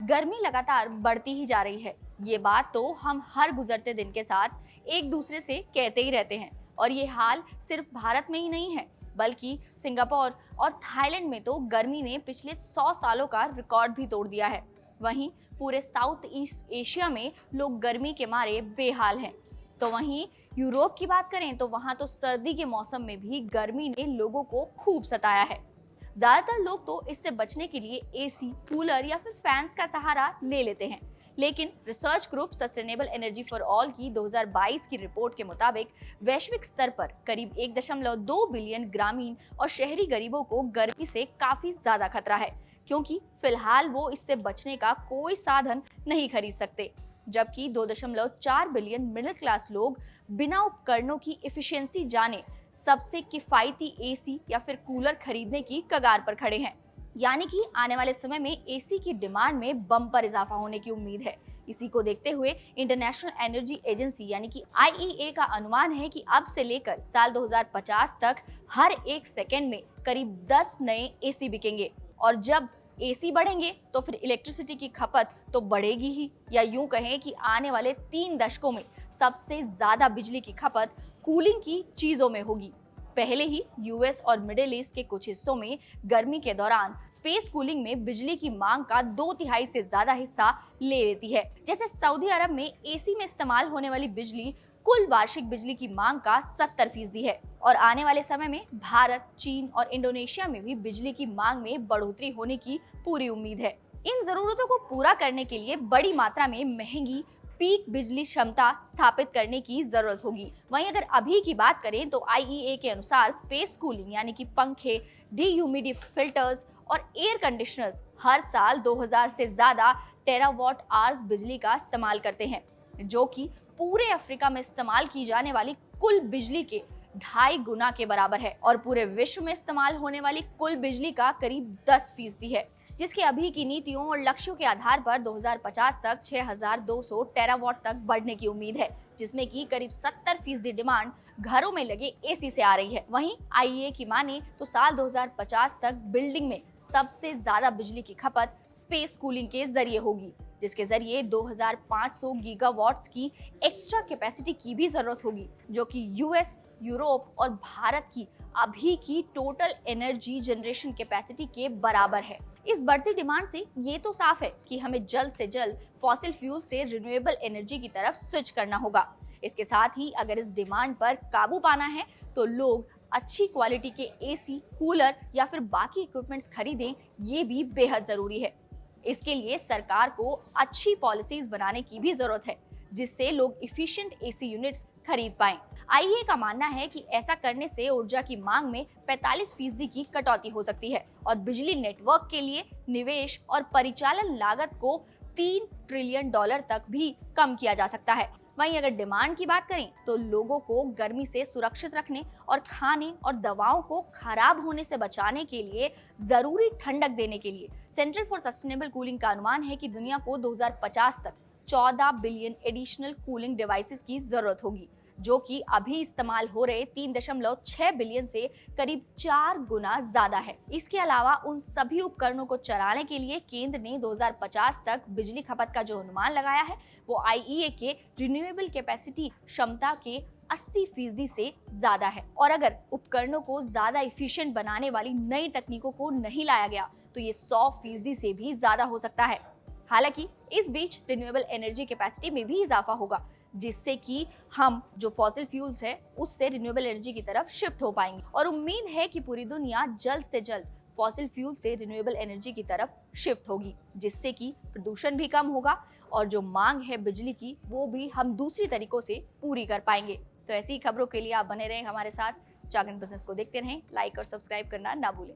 गर्मी लगातार बढ़ती ही जा रही है। ये बात तो हम हर गुजरते दिन के साथ एक दूसरे से कहते ही रहते हैं और ये हाल सिर्फ भारत में ही नहीं है, बल्कि सिंगापुर और थाईलैंड में तो गर्मी ने पिछले 100 सालों का रिकॉर्ड भी तोड़ दिया है। वहीं पूरे साउथ ईस्ट एशिया में लोग गर्मी के मारे बेहाल हैं। तो वहीं यूरोप की बात करें तो वहां तो सर्दी के मौसम में भी गर्मी ने लोगों को खूब सताया है। ज्यादातर लोग तो इससे बचने के लिए एसी, कूलर या फिर फैंस का सहारा ले लेते हैं। लेकिन research group sustainable energy for all की 2022 की रिपोर्ट के मुताबिक वैश्विक स्तर पर करीब 1.2 बिलियन ग्रामीण और शहरी गरीबों को गर्मी से काफी ज्यादा खतरा है, क्योंकि फिलहाल वो इससे बचने का कोई साधन नहीं खरीद सकते, जबकि 2.4 बिलियन मिडिल क्लास लोग बिना उपकरणों की एफिशिएंसी जाने सबसे किफायती एसी या फिर कूलर खरीदने की कगार पर खड़े हैं। यानी कि आने वाले समय में एसी की डिमांड में बम्पर इजाफा होने की उम्मीद है। इसी को देखते हुए इंटरनेशनल एनर्जी एजेंसी यानी कि IEA का अनुमान है कि अब से लेकर साल 2050 तक हर एक सेकेंड में करीब 10 नए एसी बिकेंगे। और जब एसी बढ़ेंगे तो फिर इलेक्ट्रिसिटी की खपत तो बढ़ेगी ही, या यूं कहें कि आने वाले 3 दशकों में सबसे ज्यादा बिजली की खपत कूलिंग की चीजों में होगी। पहले ही यूएस और मिडिल ईस्ट के कुछ हिस्सों में गर्मी के दौरान स्पेस कूलिंग में बिजली की मांग का 2/3 से ज्यादा हिस्सा ले लेती है। जैसे सऊदी अरब में एसी में इस्तेमाल होने वाली बिजली कुल वार्षिक बिजली की मांग का 70% है। और आने वाले समय में भारत, चीन और इंडोनेशिया में भी बिजली की मांग में बढ़ोतरी होने की पूरी उम्मीद है। इन जरूरतों को पूरा करने के लिए बड़ी मात्रा में महंगी पीक बिजली क्षमता स्थापित करने की जरूरत होगी। वहीं अगर अभी की बात करें तो IEA के अनुसार स्पेस कूलिंग यानी कि पंखे, डीह्यूमिडिफिल्टर्स और एयर कंडीशनर्स हर साल 2000 से ज्यादा टेरावाट आवर्स बिजली का इस्तेमाल करते हैं, जो कि पूरे अफ्रीका में इस्तेमाल की जाने वाली कुल बिजली के 2.5 गुना के बराबर है और पूरे विश्व में इस्तेमाल होने वाली कुल बिजली का करीब 10% है, जिसके अभी की नीतियों और लक्ष्यों के आधार पर 2050 तक 6200 टेरावाट तक बढ़ने की उम्मीद है, जिसमें कि करीब 70% डिमांड घरों में लगे एसी से आ रही है। वहीं IEA की माने तो साल 2050 तक बिल्डिंग में सबसे ज्यादा बिजली की खपत स्पेस कूलिंग के जरिए होगी, जिसके जरिए 2500 गीगावाट्स की एक्स्ट्रा कैपेसिटी की भी जरूरत होगी, जो कि यूएस, यूरोप और भारत की अभी की टोटल एनर्जी जनरेशन कैपेसिटी के बराबर है। इस बढ़ती डिमांड से ये तो साफ है कि हमें जल्द से जल्द फॉसिल फ्यूल से रिन्यूएबल एनर्जी की तरफ स्विच करना होगा। इसके साथ ही अगर इस डिमांड पर काबू पाना है तो लोग अच्छी क्वालिटी के एसी, कूलर या फिर बाकी इक्विपमेंट्स खरीदें, ये भी बेहद जरूरी है। इसके लिए सरकार को अच्छी पॉलिसीज बनाने की भी जरूरत है, जिससे लोग इफिशिएंट एसी यूनिट्स खरीद पाएं। IEA का मानना है कि ऐसा करने से ऊर्जा की मांग में 45% की कटौती हो सकती है और बिजली नेटवर्क के लिए निवेश और परिचालन लागत को $3 ट्रिलियन तक भी कम किया जा सकता है। वहीं अगर डिमांड की बात करें तो लोगों को गर्मी से सुरक्षित रखने और खाने और दवाओं को खराब होने से बचाने के लिए जरूरी ठंडक देने के लिए सेंटर फॉर सस्टेनेबल कूलिंग का अनुमान है कि दुनिया को 2050 तक 14 बिलियन एडिशनल कूलिंग डिवाइसेस की जरूरत होगी, जो कि अभी इस्तेमाल हो रहे 3.6 बिलियन से करीब 4 गुना ज्यादा है। इसके अलावा उन सभी उपकरणों को चलाने के लिए केंद्र ने 2050 तक बिजली खपत का जो अनुमान लगाया है वो IEA के रिन्यूएबल कैपेसिटी क्षमता के 80% से ज्यादा है। और अगर उपकरणों को ज्यादा इफिशिएंट बनाने वाली नई तकनीकों को नहीं लाया गया तो ये 100% से भी ज्यादा हो सकता है। हालांकि इस बीच रिन्यूएबल एनर्जी कैपेसिटी में भी इजाफा होगा, जिससे कि हम जो फॉसिल फ्यूल्स है उससे रिन्यूएबल एनर्जी की तरफ शिफ्ट हो पाएंगे। और उम्मीद है कि पूरी दुनिया जल्द से जल्द फॉसिल फ्यूल से रिन्यूएबल एनर्जी की तरफ शिफ्ट होगी, जिससे कि प्रदूषण भी कम होगा और जो मांग है बिजली की वो भी हम दूसरी तरीकों से पूरी कर पाएंगे। तो ऐसी खबरों के लिए आप बने रहें हमारे साथ। जागरण बिजनेस को देखते रहें, लाइक और सब्सक्राइब करना ना भूलें।